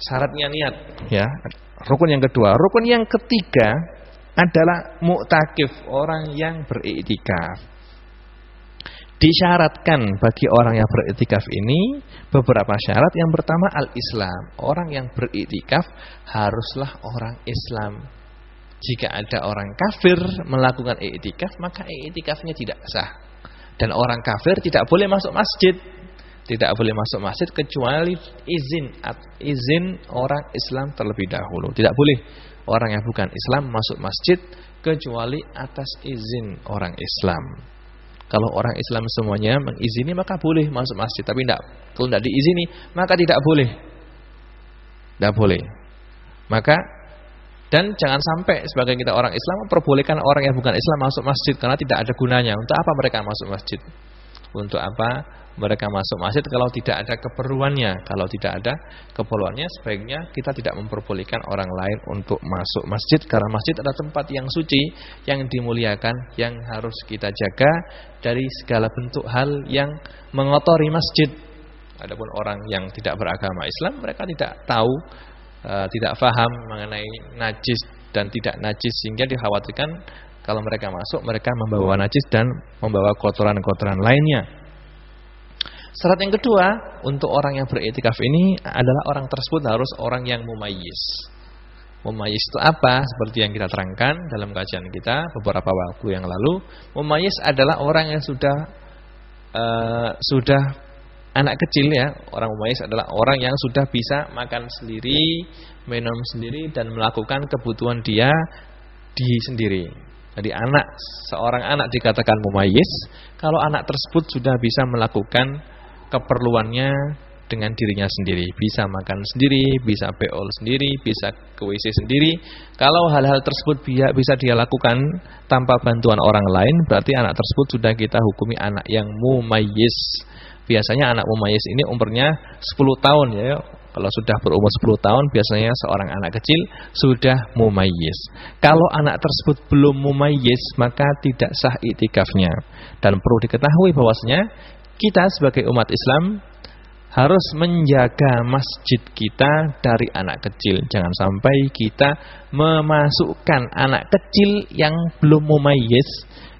syaratnya niat, ya. Rukun yang kedua. Rukun yang ketiga adalah mu'takif, orang yang beriktikaf. Disyaratkan bagi orang yang beriktikaf ini beberapa syarat. Yang pertama al-Islam. Orang yang beriktikaf haruslah orang Islam. Jika ada orang kafir melakukan iktikaf, maka iktikafnya tidak sah. Dan orang kafir tidak boleh masuk masjid. Tidak boleh masuk masjid kecuali izin orang Islam terlebih dahulu. Tidak boleh orang yang bukan Islam masuk masjid kecuali atas izin orang Islam. Kalau orang Islam semuanya mengizini maka boleh masuk masjid, tapi kalau tidak diizini maka tidak boleh. Tidak boleh. Maka dan jangan sampai sebagai kita orang Islam memperbolehkan orang yang bukan Islam masuk masjid, karena tidak ada gunanya. Untuk apa mereka masuk masjid? Untuk apa mereka masuk masjid kalau tidak ada keperluannya? Kalau tidak ada keperluannya, sebaiknya kita tidak memperbolehkan orang lain untuk masuk masjid, karena masjid adalah tempat yang suci, yang dimuliakan, yang harus kita jaga dari segala bentuk hal yang mengotori masjid. Adapun orang yang tidak beragama Islam, mereka tidak tahu, tidak paham mengenai najis dan tidak najis, sehingga dikhawatirkan Kalau mereka masuk, mereka membawa najis dan membawa kotoran-kotoran lainnya. Syarat yang kedua untuk orang yang beriktikaf ini adalah orang tersebut harus orang yang mumayyiz. Mumayyiz itu apa? Seperti yang kita terangkan dalam kajian kita beberapa waktu yang lalu, mumayyiz adalah orang yang sudah anak kecil ya. Orang mumayyiz adalah orang yang sudah bisa makan sendiri, minum sendiri dan melakukan kebutuhan dia sendiri. Jadi seorang anak dikatakan mumayyiz kalau anak tersebut sudah bisa melakukan keperluannya dengan dirinya sendiri, bisa makan sendiri, bisa beol sendiri, bisa ke WC sendiri. Kalau hal-hal tersebut bisa dia lakukan tanpa bantuan orang lain, berarti anak tersebut sudah kita hukumi anak yang mumayyiz. Biasanya anak mumayyiz ini umurnya 10 tahun ya. Kalau sudah berumur 10 tahun biasanya seorang anak kecil sudah mumayyiz. Kalau anak tersebut belum mumayyiz maka tidak sah iktikafnya. Dan perlu diketahui bahwasanya kita sebagai umat Islam harus menjaga masjid kita dari anak kecil. Jangan sampai kita memasukkan anak kecil yang belum mumayyiz,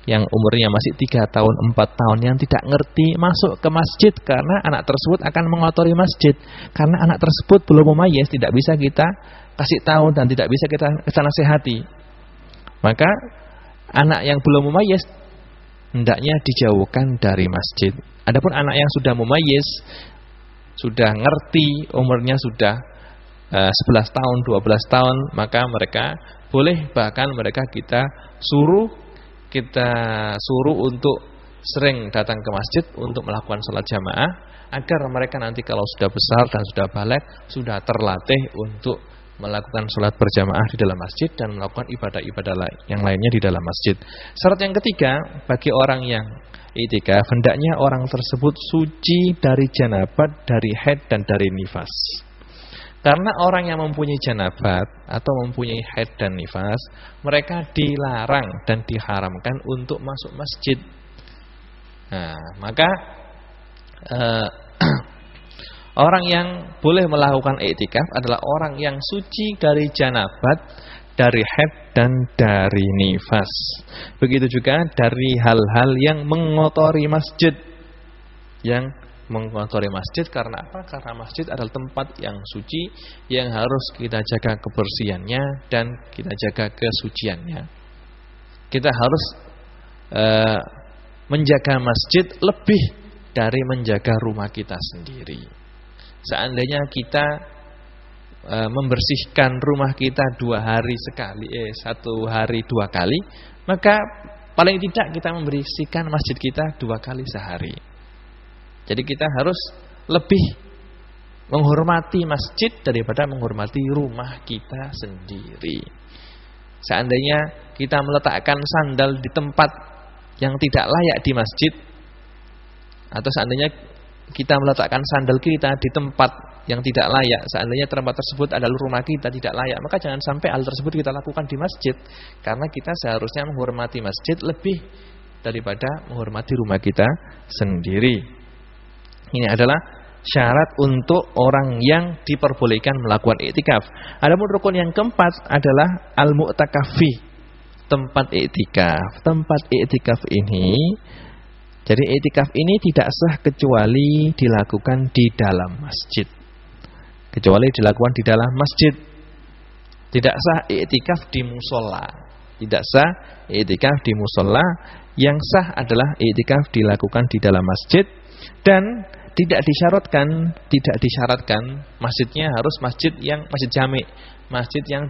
yang umurnya masih 3 tahun, 4 tahun, yang tidak ngerti masuk ke masjid, karena anak tersebut akan mengotori masjid. Karena anak tersebut belum mumayyiz, tidak bisa kita kasih tahu dan tidak bisa kita nasihati. Maka anak yang belum mumayyiz hendaknya dijauhkan dari masjid. Adapun anak yang sudah mumayyiz, sudah ngerti, umurnya sudah 11 tahun, 12 tahun, maka mereka boleh, bahkan mereka kita suruh untuk sering datang ke masjid untuk melakukan sholat jamaah, agar mereka nanti kalau sudah besar dan sudah balik, sudah terlatih untuk melakukan sholat berjamaah di dalam masjid dan melakukan ibadah-ibadah yang lainnya di dalam masjid. Syarat yang ketiga, bagi orang yang iktikaf, hendaknya orang tersebut suci dari janabat, dari haid dan dari nifas. Karena orang yang mempunyai janabat atau mempunyai haid dan nifas, mereka dilarang dan diharamkan untuk masuk masjid. Nah, maka orang yang boleh melakukan iktikaf adalah orang yang suci dari janabat, dari haid dan dari nifas. Begitu juga dari hal-hal yang mengotori masjid. Yang mengotori masjid karena apa? Karena masjid adalah tempat yang suci, yang harus kita jaga kebersihannya dan kita jaga kesuciannya. Kita harus menjaga masjid lebih dari menjaga rumah kita sendiri. Seandainya kita membersihkan rumah kita 2 hari sekali, 1 hari 2 kali, maka paling tidak kita membersihkan masjid kita 2 kali sehari. Jadi kita harus lebih menghormati masjid daripada menghormati rumah kita sendiri. Seandainya kita meletakkan sandal di tempat yang tidak layak di masjid, atau seandainya kita meletakkan sandal kita di tempat yang tidak layak, seandainya tempat tersebut adalah rumah kita tidak layak, maka jangan sampai hal tersebut kita lakukan di masjid. Karena kita seharusnya menghormati masjid lebih daripada menghormati rumah kita sendiri. Ini adalah syarat untuk orang yang diperbolehkan melakukan iktikaf. Adapun rukun yang keempat adalah al-mu'takafi, tempat iktikaf. Tempat iktikaf ini, jadi iktikaf ini tidak sah kecuali dilakukan di dalam masjid. Kecuali dilakukan di dalam masjid. Tidak sah iktikaf di musola. Tidak sah iktikaf di musola. Yang sah adalah iktikaf dilakukan di dalam masjid. Dan tidak disyaratkan masjidnya harus masjid jami', masjid yang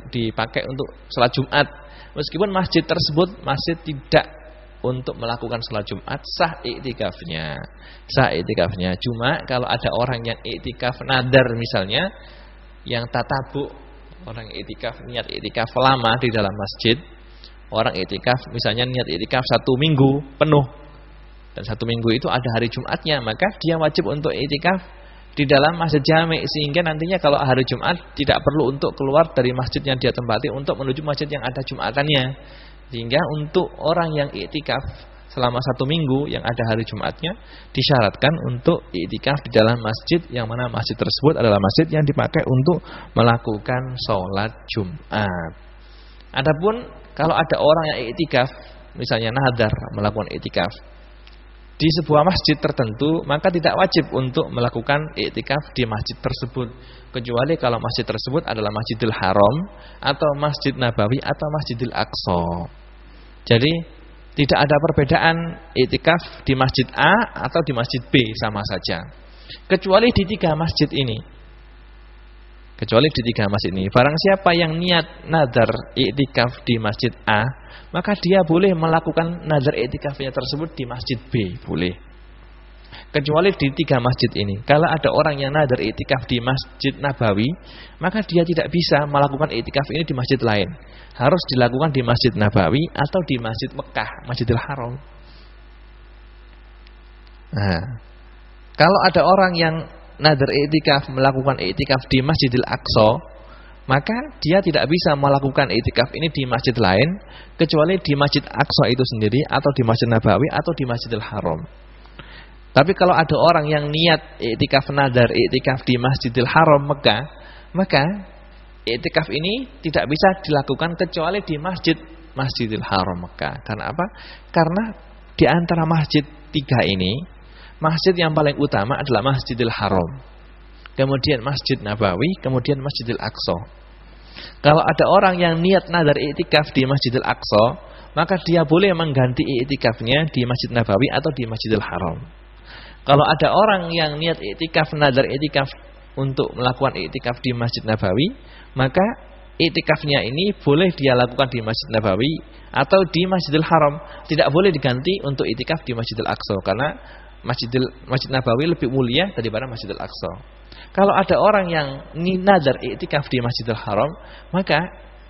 dipakai untuk salat Jumat. Meskipun masjid tersebut masjid tidak untuk melakukan salat Jumat, sah iktikafnya. Cuma kalau ada orang yang iktikaf nadar misalnya, yang tatabu, orang iktikaf niat iktikaf lama di dalam masjid. Orang iktikaf misalnya niat iktikaf 1 minggu penuh, dan 1 minggu itu ada hari Jumatnya, maka dia wajib untuk iktikaf di dalam masjid jami', sehingga nantinya kalau hari Jumat tidak perlu untuk keluar dari masjid yang dia tempati untuk menuju masjid yang ada Jumatannya. Sehingga untuk orang yang iktikaf selama 1 minggu yang ada hari Jumatnya, disyaratkan untuk iktikaf di dalam masjid, yang mana masjid tersebut adalah masjid yang dipakai untuk melakukan sholat Jumat. Adapun kalau ada orang yang iktikaf, misalnya nadar melakukan iktikaf di sebuah masjid tertentu, maka tidak wajib untuk melakukan iktikaf di masjid tersebut, kecuali kalau masjid tersebut adalah Masjidil Haram atau Masjid Nabawi atau Masjidil Aqsa. Jadi tidak ada perbedaan iktikaf di masjid A atau di masjid B, sama saja. Kecuali di tiga masjid ini. Kecuali di tiga masjid ini. Barang siapa yang niat nadar iktikaf di masjid A, maka dia boleh melakukan nadar iktikafnya tersebut di masjid B, boleh. Kecuali di tiga masjid ini. Kalau ada orang yang nadar iktikaf di Masjid Nabawi, maka dia tidak bisa melakukan iktikaf ini di masjid lain. Harus dilakukan di Masjid Nabawi atau di Masjid Mekah, Masjidil Haram. Nah, kalau ada orang yang nadar iktikaf melakukan iktikaf di Masjidil Aqsa, maka dia tidak bisa melakukan iktikaf ini di masjid lain kecuali di Masjid Aqsa itu sendiri, atau di Masjid Nabawi, atau di Masjidil Haram. Tapi kalau ada orang yang niat iktikaf nadar iktikaf di Masjidil Haram Mekah, maka iktikaf ini tidak bisa dilakukan kecuali di Masjidil Haram Mekah. Karena apa? Karena di antara masjid tiga ini, masjid yang paling utama adalah Masjidil Haram, kemudian Masjid Nabawi, kemudian Masjidil Aqsa. Kalau ada orang yang niat nadar iktikaf di Masjidil Aqsa, maka dia boleh mengganti iktikafnya di Masjid Nabawi atau di Masjidil Haram. Kalau ada orang yang niat iktikaf nadar iktikaf untuk melakukan iktikaf di Masjid Nabawi, maka iktikafnya ini boleh dia lakukan di Masjid Nabawi atau di Masjidil Haram. Tidak boleh diganti untuk iktikaf di Masjidil Aqsa, karena Masjid Nabawi lebih mulia daripada Masjidil Aqsa. Kalau ada orang yang nadar iktikaf di Masjidil Haram, maka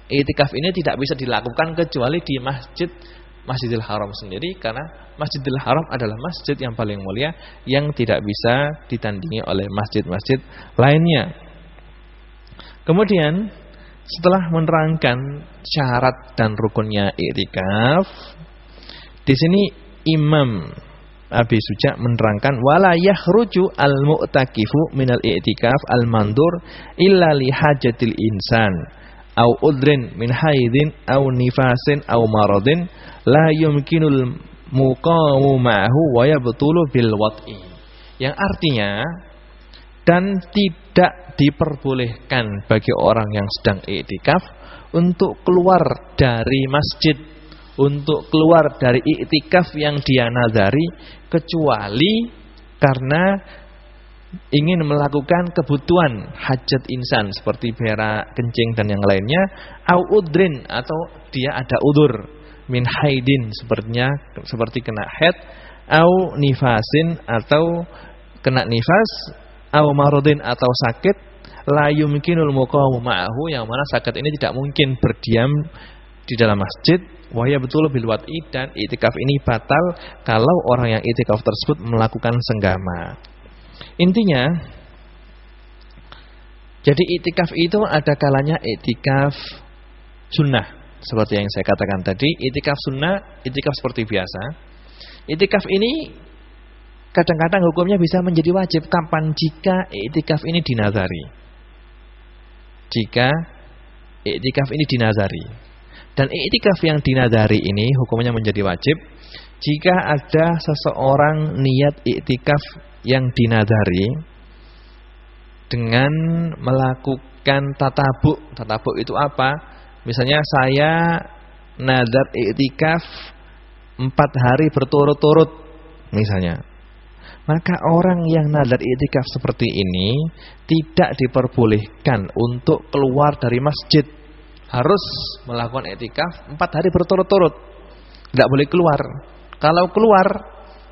iktikaf ini tidak bisa dilakukan kecuali di Masjidil Haram sendiri, karena Masjidil Haram adalah masjid yang paling mulia yang tidak bisa ditandingi oleh masjid-masjid lainnya. Kemudian setelah menerangkan syarat dan rukunnya iktikaf, di sini Imam Abi Suja menerangkan wala yakhruju al-mu'takifu minal i'tikaf al-mandur illa li hajatil insan au udrin min haidin au nifasin au maradin la yumkinul muqamu ma'ahu wa yabtulu bil wat'i. Yang artinya, dan tidak diperbolehkan bagi orang yang sedang i'tikaf untuk keluar dari masjid, untuk keluar dari i'tikaf yang dia nadari, kecuali karena ingin melakukan kebutuhan hajat insan seperti berak, kencing dan yang lainnya, au udrin, atau dia ada udur, min haidin seperti kena haid, au nifasin atau kena nifas, au maradin atau sakit, la yumkinul muqamu ma'ahu, yang mana sakit ini tidak mungkin berdiam di dalam masjid, wa ya betul bil wat'i, dan i'tikaf ini batal kalau orang yang i'tikaf tersebut melakukan senggama. Intinya, jadi i'tikaf itu ada kalanya i'tikaf sunnah, seperti yang saya katakan tadi. I'tikaf sunnah, i'tikaf seperti biasa. I'tikaf ini kadang-kadang hukumnya bisa menjadi wajib kapan? Jika i'tikaf ini dinazari. Jika i'tikaf ini dinazari. Dan i'tikaf yang dinazari ini hukumnya menjadi wajib jika ada seseorang niat i'tikaf yang dinazari dengan melakukan tatabuk. Tatabuk itu apa? Misalnya saya nazar i'tikaf 4 hari berturut-turut misalnya. Maka orang yang nazar i'tikaf seperti ini tidak diperbolehkan untuk keluar dari masjid. Harus melakukan i'tikaf 4 hari berturut-turut. Tidak boleh keluar. Kalau keluar,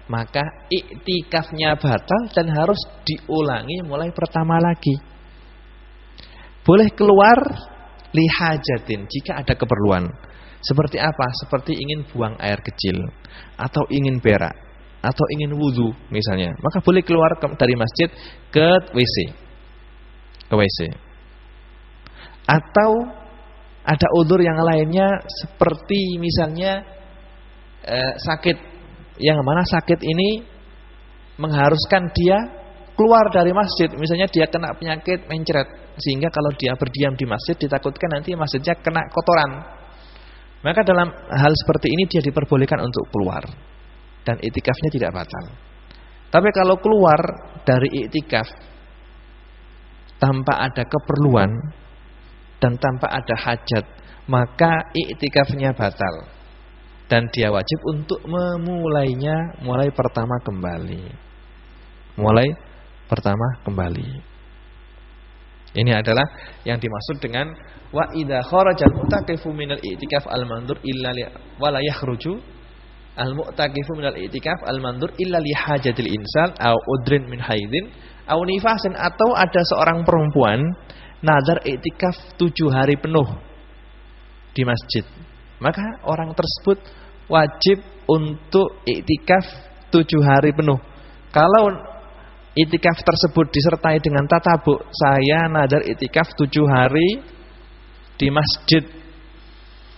maka i'tikafnya batal dan harus diulangi mulai pertama lagi. Boleh keluar lihajatin jika ada keperluan. Seperti apa? Seperti ingin buang air kecil, atau ingin berak, atau ingin wudu misalnya. Maka boleh keluar dari masjid ke WC. Ke WC. Atau ada udzur yang lainnya, seperti misalnya sakit, yang mana sakit ini mengharuskan dia keluar dari masjid. Misalnya dia kena penyakit mencret, sehingga kalau dia berdiam di masjid ditakutkan nanti masjidnya kena kotoran. Maka dalam hal seperti ini dia diperbolehkan untuk keluar dan iktikafnya tidak batal. Tapi kalau keluar dari iktikaf tanpa ada keperluan dan tanpa ada hajat, maka iktikafnya batal dan dia wajib untuk memulainya mulai pertama kembali. Ini adalah yang dimaksud dengan wa idza kharajal mu'taqifu minal i'tikaf al-mandur illa li wa la yakhruju al-mu'taqifu minal i'tikaf al-mandur illa li hajatil insan au udrin min haidin au nifasin, atau ada seorang perempuan nazar i'tikaf 7 hari penuh di masjid, maka orang tersebut wajib untuk i'tikaf 7 hari penuh. Kalau i'tikaf tersebut disertai dengan tatabuk, saya nazar i'tikaf 7 hari di masjid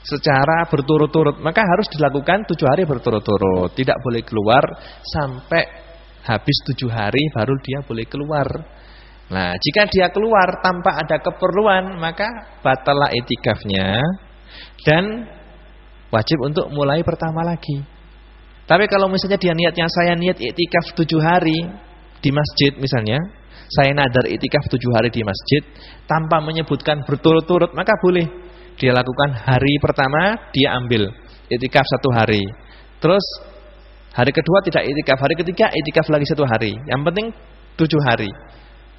secara berturut-turut, maka harus dilakukan 7 hari berturut-turut. Tidak boleh keluar sampai habis 7 hari baru dia boleh keluar. Nah, jika dia keluar tanpa ada keperluan, maka batallah i'tikafnya dan wajib untuk mulai pertama lagi. Tapi kalau misalnya dia niatnya, saya niat i'tikaf 7 hari di masjid misalnya, saya nadar i'tikaf 7 hari di masjid tanpa menyebutkan berturut-turut, maka boleh dia lakukan. Hari pertama dia ambil i'tikaf 1 hari, terus hari kedua tidak i'tikaf, hari ketiga i'tikaf lagi 1 hari, yang penting 7 hari.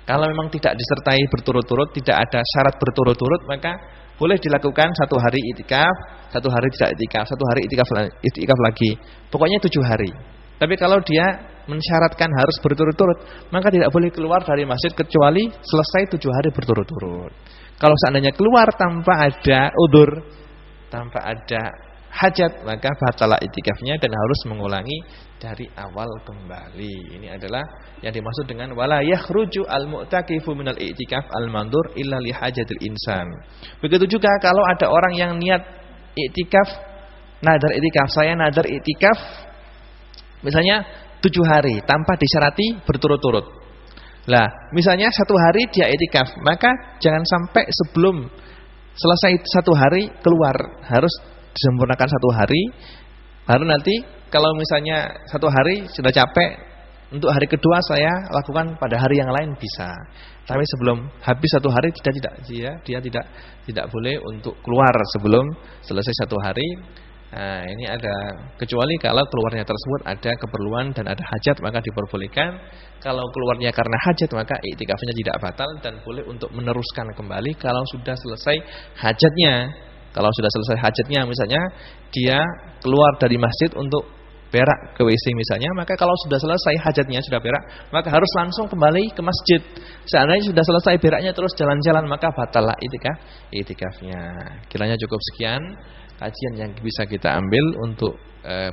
Kalau memang tidak disertai berturut-turut, tidak ada syarat berturut-turut, maka boleh dilakukan 1 hari i'tikaf, 1 hari tidak i'tikaf, 1 hari i'tikaf lagi, pokoknya 7 hari. Tapi kalau dia mensyaratkan harus berturut-turut, maka tidak boleh keluar dari masjid kecuali selesai 7 hari berturut-turut. Kalau seandainya keluar tanpa ada udzur, tanpa ada hajat, maka batalah i'tikafnya dan harus mengulangi dari awal kembali. Ini adalah yang dimaksud dengan wala yakhruju al-mu'taqifu minal i'tikaf al-mandur illa li hajatil insan. Begitu juga kalau ada orang yang niat i'tikaf, nadar i'tikaf, saya nadar i'tikaf misalnya 7 hari tanpa disyarati berturut-turut. Lah, misalnya 1 hari dia i'tikaf, maka jangan sampai sebelum selesai 1 hari keluar, harus disempurnakan 1 hari. Baru nanti kalau misalnya 1 hari sudah capek, untuk hari kedua saya lakukan pada hari yang lain bisa. Tapi sebelum habis 1 hari dia tidak boleh untuk keluar sebelum selesai 1 hari. Nah, ini ada kecuali kalau keluarnya tersebut ada keperluan dan ada hajat, maka diperbolehkan. Kalau keluarnya karena hajat, maka i'tikafnya tidak batal dan boleh untuk meneruskan kembali kalau sudah selesai hajatnya. Kalau sudah selesai hajatnya, misalnya dia keluar dari masjid untuk berak ke WC misalnya, maka kalau sudah selesai hajatnya, sudah berak, maka harus langsung kembali ke masjid. Seandainya sudah selesai beraknya terus jalan-jalan, maka batallah i'tikafnya. Kiranya cukup sekian kajian yang bisa kita ambil untuk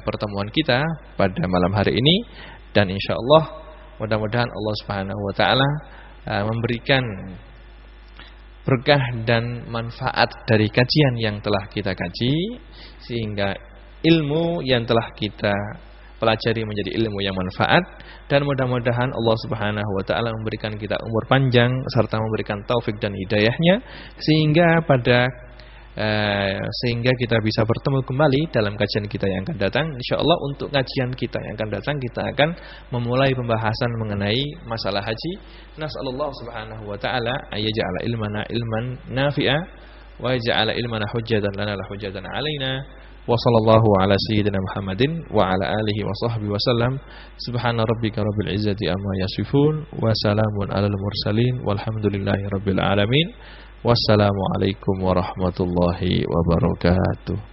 pertemuan kita pada malam hari ini, dan insyaallah mudah-mudahan Allah Subhanahu wa taala memberikan berkah dan manfaat dari kajian yang telah kita kaji, sehingga ilmu yang telah kita pelajari menjadi ilmu yang manfaat, dan mudah-mudahan Allah Subhanahu wa taala memberikan kita umur panjang serta memberikan taufik dan hidayahnya sehingga kita bisa bertemu kembali dalam kajian kita yang akan datang. Insyaallah untuk kajian kita yang akan datang kita akan memulai pembahasan mengenai masalah haji. Nasallallahu subhanahu wa ta'ala ayyaj'ala ilmana ilman nafi'a wa yaj'ala ilmana hujjatan lana la hujjatan 'alaina. Wa sallallahu ala sayyidina Muhammadin wa ala alihi wa sahbihi wasallam. Subhana rabbika rabbil izzati amma yasifun wa salamun alal mursalin walhamdulillahi rabbil alamin. Wassalamualaikum warahmatullahi wabarakatuh.